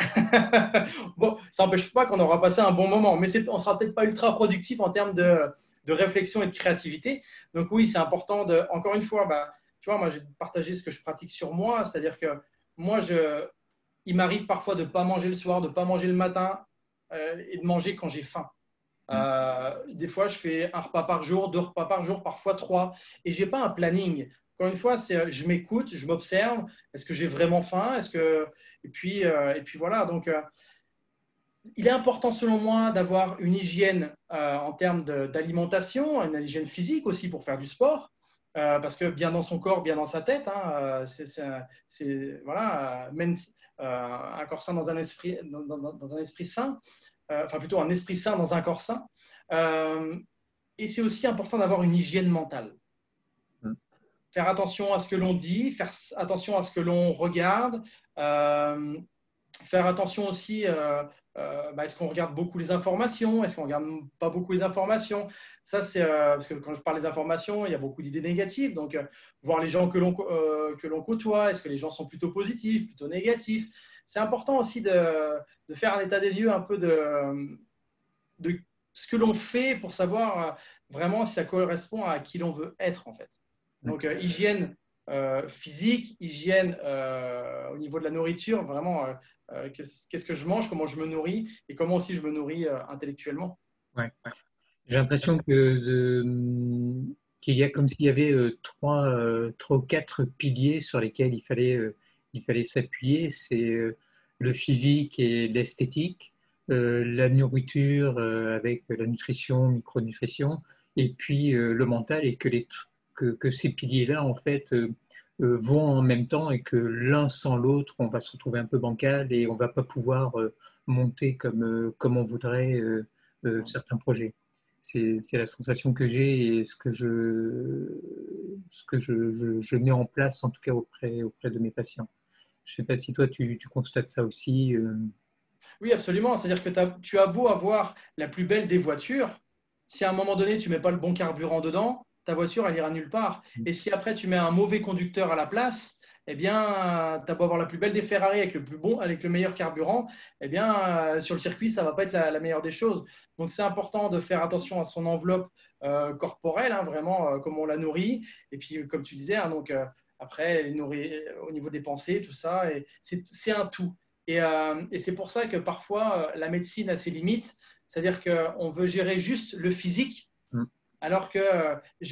Bon, ça n'empêche pas qu'on aura passé un bon moment, mais on ne sera peut-être pas ultra productif en termes de réflexion et de créativité. Donc oui, c'est important de. Encore une fois, bah, tu vois, moi, j'ai partagé ce que je pratique sur moi, c'est-à-dire que moi, il m'arrive parfois de ne pas manger le soir, de ne pas manger le matin et de manger quand j'ai faim. Mm. Des fois, je fais un repas par jour, 2 repas par jour, parfois 3. Et je n'ai pas un planning. Encore une fois, je m'écoute, je m'observe. Est-ce que j'ai vraiment faim? Et puis voilà. Donc, il est important, selon moi, d'avoir une hygiène en termes d'alimentation, une hygiène physique aussi pour faire du sport. Parce que bien dans son corps, bien dans sa tête, hein, voilà, un corps sain dans un esprit, dans un esprit sain, enfin plutôt un esprit sain dans un corps sain. Euh, et c'est aussi important d'avoir une hygiène mentale. Mm. Faire attention à ce que l'on dit, faire attention à ce que l'on regarde, euh, faire attention aussi, est-ce qu'on regarde beaucoup les informations, est-ce qu'on regarde pas beaucoup les informations. Ça, c'est parce que quand je parle des informations, il y a beaucoup d'idées négatives. Donc, voir les gens que l'on côtoie, est-ce que les gens sont plutôt positifs, plutôt négatifs. C'est important aussi de faire un état des lieux un peu de ce que l'on fait pour savoir vraiment si ça correspond à qui l'on veut être en fait. Donc hygiène physique, hygiène au niveau de la nourriture, vraiment qu'est-ce que je mange, comment je me nourris et comment aussi je me nourris intellectuellement. Ouais. J'ai l'impression qu'il y a comme s'il y avait trois ou quatre piliers sur lesquels il fallait s'appuyer. C'est le physique et l'esthétique, la nourriture avec la nutrition, micronutrition, et puis le mental, et que ces piliers-là, en fait, vont en même temps et que l'un sans l'autre, on va se retrouver un peu bancal et on ne va pas pouvoir monter comme on voudrait certains projets. C'est la sensation que j'ai et ce que je mets en place, en tout cas auprès de mes patients. Je ne sais pas si toi, tu constates ça aussi. Oui, absolument. C'est-à-dire que tu as beau avoir la plus belle des voitures, si à un moment donné, tu ne mets pas le bon carburant dedans, ta voiture, elle ira nulle part. Et si après, tu mets un mauvais conducteur à la place, eh bien, tu as beau avoir la plus belle des Ferrari avec le plus bon, avec le meilleur carburant, eh bien, sur le circuit, ça ne va pas être la meilleure des choses. Donc, c'est important de faire attention à son enveloppe corporelle, hein, vraiment, comme on la nourrit. Et puis, comme tu disais, hein, donc, après, au niveau des pensées, tout ça, c'est un tout. Et c'est pour ça que parfois, la médecine a ses limites. C'est-à-dire qu'on veut gérer juste le physique, Mm. alors que,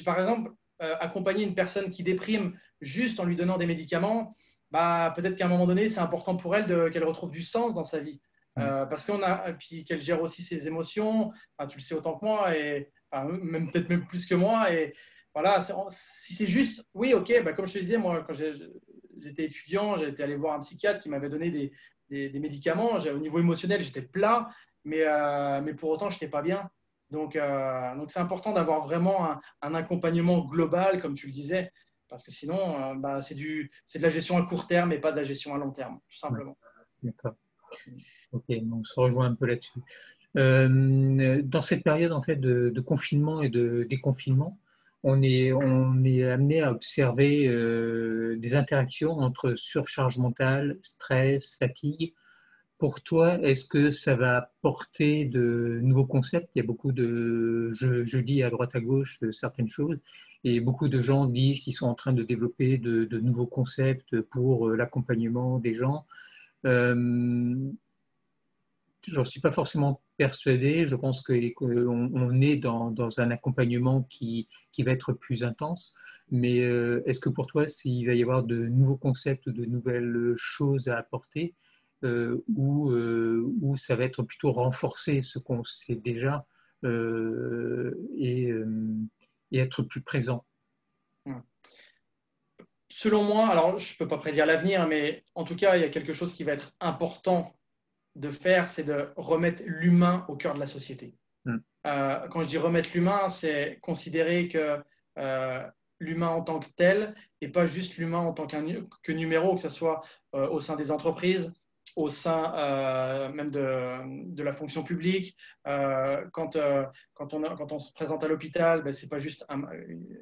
par exemple, accompagner une personne qui déprime juste en lui donnant des médicaments, bah, peut-être qu'à un moment donné, c'est important pour elle qu'elle retrouve du sens dans sa vie. Mm. Parce puis qu'elle gère aussi ses émotions, enfin, tu le sais autant que moi, et enfin, même peut-être même plus que moi. Et voilà, si c'est juste, oui, ok, bah, comme je te disais, moi, quand j'étais étudiant, j'étais allé voir un psychiatre qui m'avait donné des médicaments. Au niveau émotionnel, j'étais plat, mais pour autant, je n'étais pas bien. Donc c'est important d'avoir vraiment un accompagnement global, comme tu le disais, parce que sinon, bah, c'est de la gestion à court terme et pas de la gestion à long terme, tout Ouais, simplement. d'accord. Ok, donc on se rejoint un peu là-dessus. Dans cette période en fait de confinement et de déconfinement, on est amené à observer des interactions entre surcharge mentale, stress, fatigue. Pour toi, est-ce que ça va porter de nouveaux concepts? Il y a beaucoup je lis à droite à gauche certaines choses, et beaucoup de gens disent qu'ils sont en train de développer de nouveaux concepts pour l'accompagnement des gens. Euh, J'en suis pas forcément persuadé. Je pense on est dans un accompagnement qui va être plus intense. Mais est-ce que pour toi, s'il va y avoir de nouveaux concepts, de nouvelles choses à apporter, ou ça va être plutôt renforcer ce qu'on sait déjà euh, et, euh, et être plus présent? Selon moi, alors je ne peux pas prédire l'avenir, mais en tout cas, il y a quelque chose qui va être important de faire, c'est de remettre l'humain au cœur de la société. Mm. Quand je dis remettre l'humain, c'est considérer que l'humain en tant que tel et pas juste l'humain en tant que numéro, que ce soit au sein des entreprises, au sein même de la fonction publique. Quand on se présente à l'hôpital, ben, c'est pas juste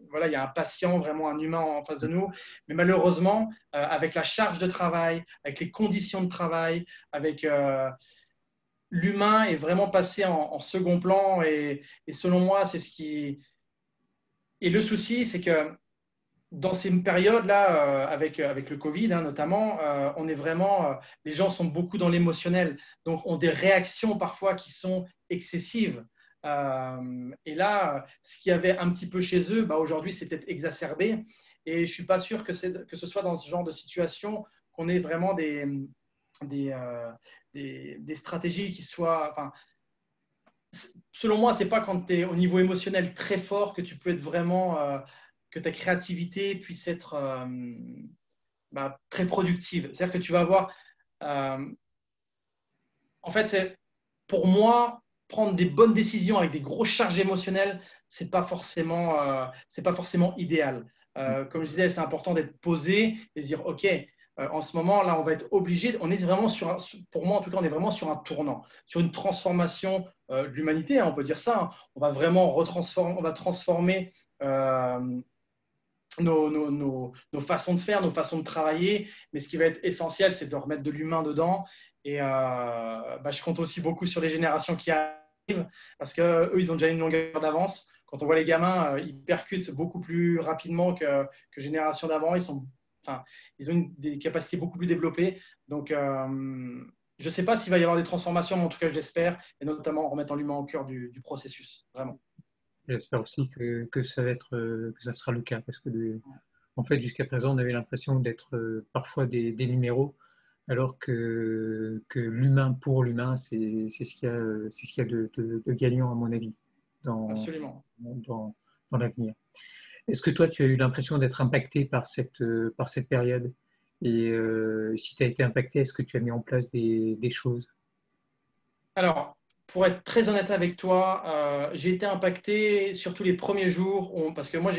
voilà, il y a un patient, vraiment un humain en face de nous. Mais malheureusement, avec la charge de travail, avec les conditions de travail, avec l'humain est vraiment passé en second plan et selon moi, c'est ce qui. Et le souci, c'est que dans ces périodes-là, avec le Covid hein, notamment, on est vraiment. Les gens sont beaucoup dans l'émotionnel, donc ont des réactions parfois qui sont excessives. Et là, ce qu'il y avait un petit peu chez eux, bah, aujourd'hui, c'est peut-être exacerbé. Et je ne suis pas sûr que ce soit dans ce genre de situation qu'on ait vraiment des, euh, des stratégies qui soient. Enfin, selon moi, c'est pas quand tu es au niveau émotionnel très fort que tu peux être vraiment, que ta créativité puisse être bah, très productive. C'est-à-dire que tu vas avoir, euh, en fait, pour moi, prendre des bonnes décisions avec des grosses charges émotionnelles, c'est pas forcément idéal. Comme je disais, c'est important d'être posé et de dire, OK, en ce moment, là, on va être obligé, on est vraiment pour moi en tout cas, on est vraiment sur un tournant, sur une transformation de l'humanité, hein, on peut dire ça. Hein. On va vraiment on va transformer nos façons de faire, nos façons de travailler. Mais ce qui va être essentiel, c'est de remettre de l'humain dedans. Et bah, je compte aussi beaucoup sur les générations qui arrivent parce qu'eux, ils ont déjà une longueur d'avance. Quand on voit les gamins, ils percutent beaucoup plus rapidement que génération d'avant. Enfin, ils ont des capacités beaucoup plus développées. Donc, je ne sais pas s'il va y avoir des transformations, mais en tout cas, je l'espère, et notamment en remettant l'humain au cœur du processus, vraiment. J'espère aussi que ça va être, que ça sera le cas, parce que en fait, jusqu'à présent, on avait l'impression d'être parfois des numéros, alors que l'humain pour l'humain, c'est ce qu'il y a, c'est ce qu'il y a de gagnant, à mon avis, dans, Absolument. dans l'avenir. Est-ce que toi, tu as eu l'impression d'être impacté par cette période? Et si tu as été impacté, est-ce que tu as mis en place des choses? Alors, pour être très honnête avec toi, j'ai été impacté surtout les premiers jours parce que moi,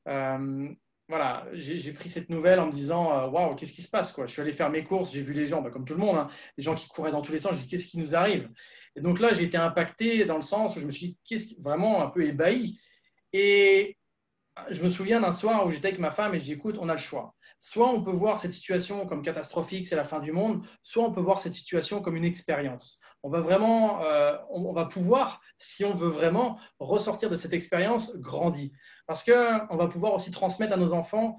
euh, voilà, j'ai pris cette nouvelle en me disant waouh, qu'est-ce qui se passe quoi? Je suis allé faire mes courses, j'ai vu les gens, bah, comme tout le monde, hein, les gens qui couraient dans tous les sens, j'ai dit qu'est-ce qui nous arrive? Et donc là, j'ai été impacté dans le sens où je me suis dit vraiment un peu ébahi. Et je me souviens d'un soir où j'étais avec ma femme et je dis, écoute, on a le choix. Soit on peut voir cette situation comme catastrophique, c'est la fin du monde, soit on peut voir cette situation comme une expérience. On va vraiment, on va pouvoir, si on veut vraiment, ressortir de cette expérience grandi. Parce qu'on va pouvoir aussi transmettre à nos enfants.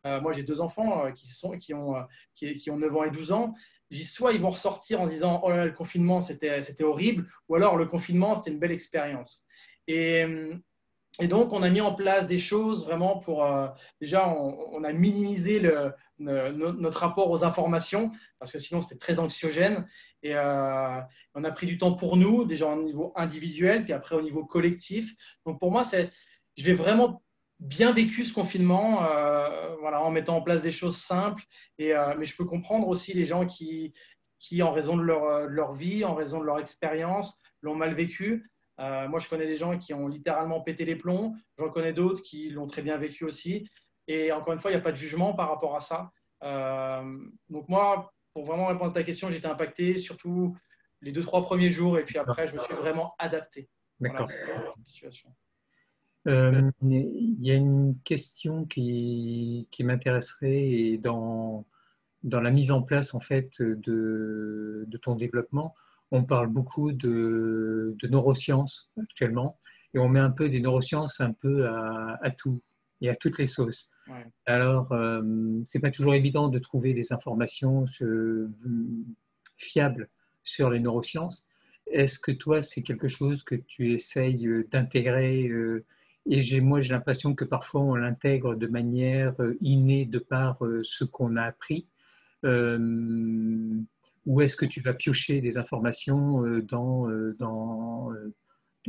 Moi, j'ai deux enfants qui ont 9 ans et 12 ans. Soit ils vont ressortir en disant, oh là là, le confinement, c'était horrible, ou alors le confinement, c'était une belle expérience. Et, et donc, on a mis en place des choses vraiment pour… déjà, on a minimisé notre rapport aux informations parce que sinon, c'était très anxiogène. Et on a pris du temps pour nous, déjà au niveau individuel, puis après au niveau collectif. Donc, pour moi, je l'ai vraiment bien vécu ce confinement, voilà, en mettant en place des choses simples. Mais je peux comprendre aussi les gens qui en raison de leur vie, en raison de leur expérience, l'ont mal vécu. Moi, je connais des gens qui ont littéralement pété les plombs. J'en connais d'autres qui l'ont très bien vécu aussi. Et encore une fois, il n'y a pas de jugement par rapport à ça. Donc moi, pour vraiment répondre à ta question, j'ai été impacté surtout les 2, 3 premiers jours. Et puis après, je me suis vraiment adapté. Voilà, D'accord. c'est cette situation. Il y a une question qui m'intéresserait et dans la mise en place en fait de ton développement, on parle beaucoup de neurosciences actuellement et on met un peu des neurosciences un peu à tout et à toutes les sauces. Ouais. Alors, c'est pas toujours évident de trouver des informations fiables sur les neurosciences. Est-ce que toi, c'est quelque chose que tu essayes d'intégrer et moi, j'ai l'impression que parfois on l'intègre de manière innée de par ce qu'on a appris. Ou est-ce que tu vas piocher des informations dans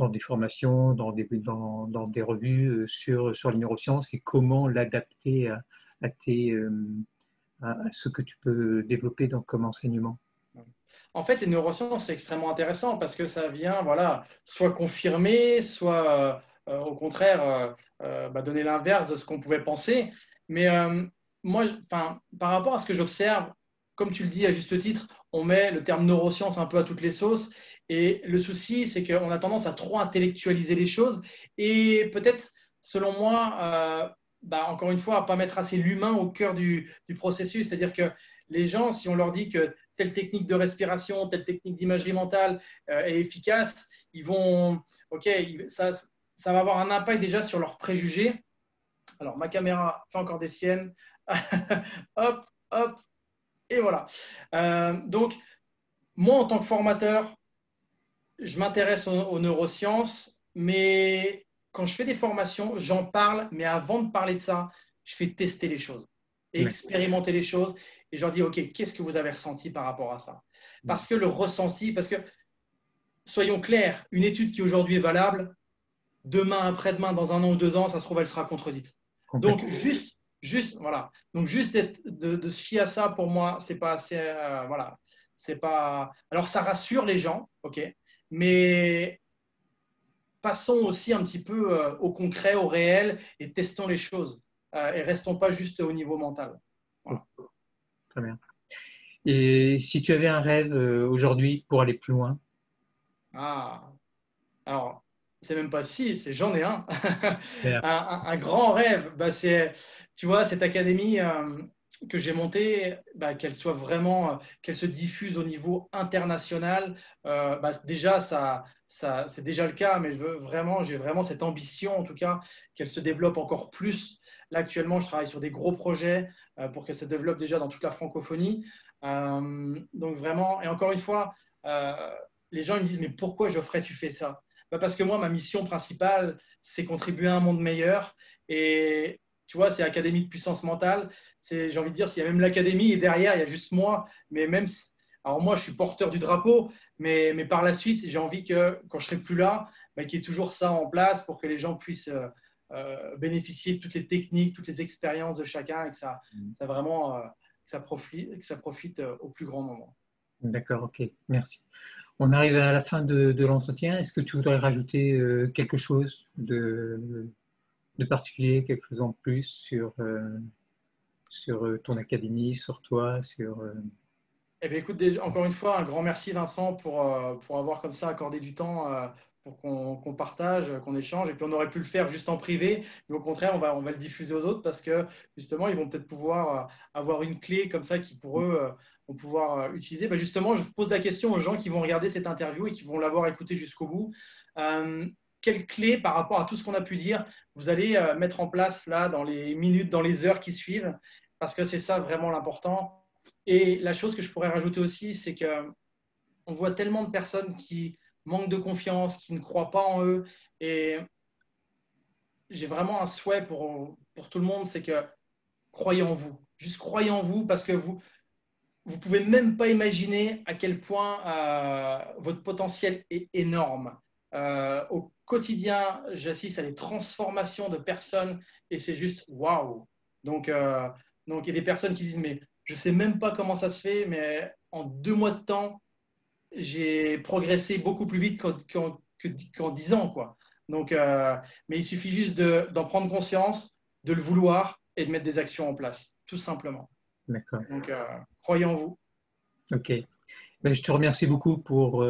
des formations, dans des revues sur les neurosciences et comment l'adapter à ce que tu peux développer comme enseignement? En fait, les neurosciences, c'est extrêmement intéressant parce que ça vient, voilà, soit confirmer, soit au contraire donner l'inverse de ce qu'on pouvait penser. Mais moi, par rapport à ce que j'observe, comme tu le dis à juste titre, on met le terme neurosciences un peu à toutes les sauces. Et le souci, c'est qu'on a tendance à trop intellectualiser les choses et peut-être, selon moi, encore une fois, à ne pas mettre assez l'humain au cœur du processus. C'est-à-dire que les gens, si on leur dit que telle technique de respiration, telle technique d'imagerie mentale est efficace, ils vont, ok, ça va avoir un impact déjà sur leurs préjugés. Alors, ma caméra fait encore des siennes. Hop, hop, et voilà. Donc, moi, en tant que formateur, je m'intéresse aux neurosciences, mais quand je fais des formations, j'en parle, mais avant de parler de ça, je fais tester les choses, expérimenter les choses, et je leur dis, OK, qu'est-ce que vous avez ressenti par rapport à ça? Parce que le ressenti, parce que, soyons clairs, une étude qui aujourd'hui est valable, demain, après-demain, dans 1 an ou 2 ans, ça se trouve, elle sera contredite. Donc, voilà. Donc, juste de se fier à ça, pour moi, c'est pas assez, voilà. C'est pas… Alors, ça rassure les gens, OK, mais passons aussi un petit peu au concret, au réel et testons les choses. Et restons pas juste au niveau mental. Voilà. Très bien. Et si tu avais un rêve aujourd'hui pour aller plus loin? Ah, alors, c'est même pas si, c'est j'en ai un. Super. Un grand rêve, c'est, tu vois, cette académie que j'ai montée, qu'elle soit vraiment, qu'elle se diffuse au niveau international. Déjà, c'est déjà le cas, mais j'ai vraiment cette ambition, en tout cas, qu'elle se développe encore plus. Là, actuellement, je travaille sur des gros projets pour qu'elle se développe déjà dans toute la francophonie. Donc, vraiment, et encore une fois, les gens ils me disent, mais pourquoi Geoffrey, tu fais ça? Parce que moi, ma mission principale, c'est contribuer à un monde meilleur. Et tu vois, c'est Académie de puissance mentale. J'ai envie de dire, s'il y a même l'académie et derrière, il y a juste moi. Mais même, alors moi, je suis porteur du drapeau, mais par la suite, j'ai envie que quand je serai plus là, qu'il y ait toujours ça en place pour que les gens puissent bénéficier de toutes les techniques, toutes les expériences de chacun et que ça vraiment, que ça profite au plus grand nombre. D'accord, ok, merci. On arrive à la fin de l'entretien. Est-ce que tu voudrais rajouter quelque chose de particulier, quelque chose en plus sur ton académie, sur toi, sur… Eh bien, écoute, encore une fois, un grand merci, Vincent, pour avoir comme ça accordé du temps pour qu'on partage, qu'on échange. Et puis on aurait pu le faire juste en privé, mais au contraire, on va le diffuser aux autres parce que justement, ils vont peut-être pouvoir avoir une clé comme ça qui pour eux vont pouvoir utiliser. Bah, justement, je pose la question aux gens qui vont regarder cette interview et qui vont l'avoir écoutée jusqu'au bout. Euh, quelle clé par rapport à tout ce qu'on a pu dire vous allez mettre en place là dans les minutes, dans les heures qui suivent? Parce que c'est ça vraiment l'important. Et la chose que je pourrais rajouter aussi, c'est que on voit tellement de personnes qui manquent de confiance, qui ne croient pas en eux. Et j'ai vraiment un souhait pour tout le monde, c'est que croyez en vous. Juste croyez en vous parce que vous pouvez même pas imaginer à quel point votre potentiel est énorme. Au quotidien, j'assiste à des transformations de personnes et c'est juste waouh. Donc, donc, il y a des personnes qui disent, mais je sais même pas comment ça se fait, mais en 2 mois de temps, j'ai progressé beaucoup plus vite qu'en 10 ans, quoi. Donc, mais il suffit juste d'en prendre conscience, de le vouloir et de mettre des actions en place, tout simplement. D'accord. Donc, croyez en vous. Ok. Ben, je te remercie beaucoup pour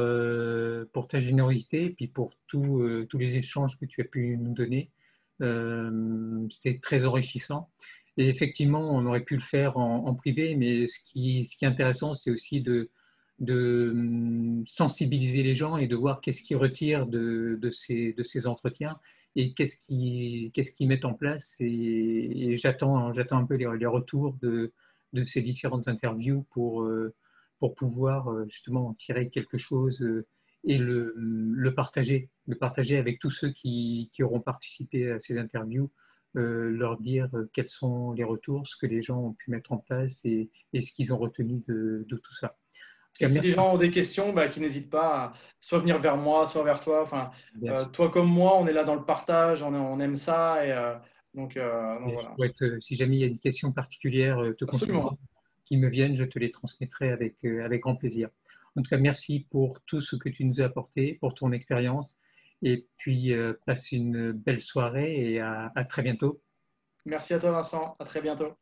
ta générosité et puis pour tous les échanges que tu as pu nous donner. C'était très enrichissant. Et effectivement, on aurait pu le faire en privé, mais ce qui est intéressant, c'est aussi de sensibiliser les gens et de voir qu'est-ce qu'ils retirent de ces entretiens et qu'est-ce qu'ils mettent en place. Et j'attends un peu les retours de ces différentes interviews pour pouvoir justement en tirer quelque chose et le partager avec tous ceux qui auront participé à ces interviews, leur dire quels sont les retours, ce que les gens ont pu mettre en place et ce qu'ils ont retenu de tout ça. En tout Et cas, si les merci. gens ont des questions, bah, qu'ils n'hésitent pas à soit venir vers moi, soit vers toi. Enfin, Bien sûr. toi comme moi, on est là dans le partage, on aime ça. Et, donc Et je voilà, pourrais si jamais il y a des questions particulières te absolument. concernant qui me viennent, je te les transmettrai avec grand plaisir. En tout cas, merci pour tout ce que tu nous as apporté, pour ton expérience. Et puis, passe une belle soirée et à très bientôt. Merci à toi, Vincent. À très bientôt.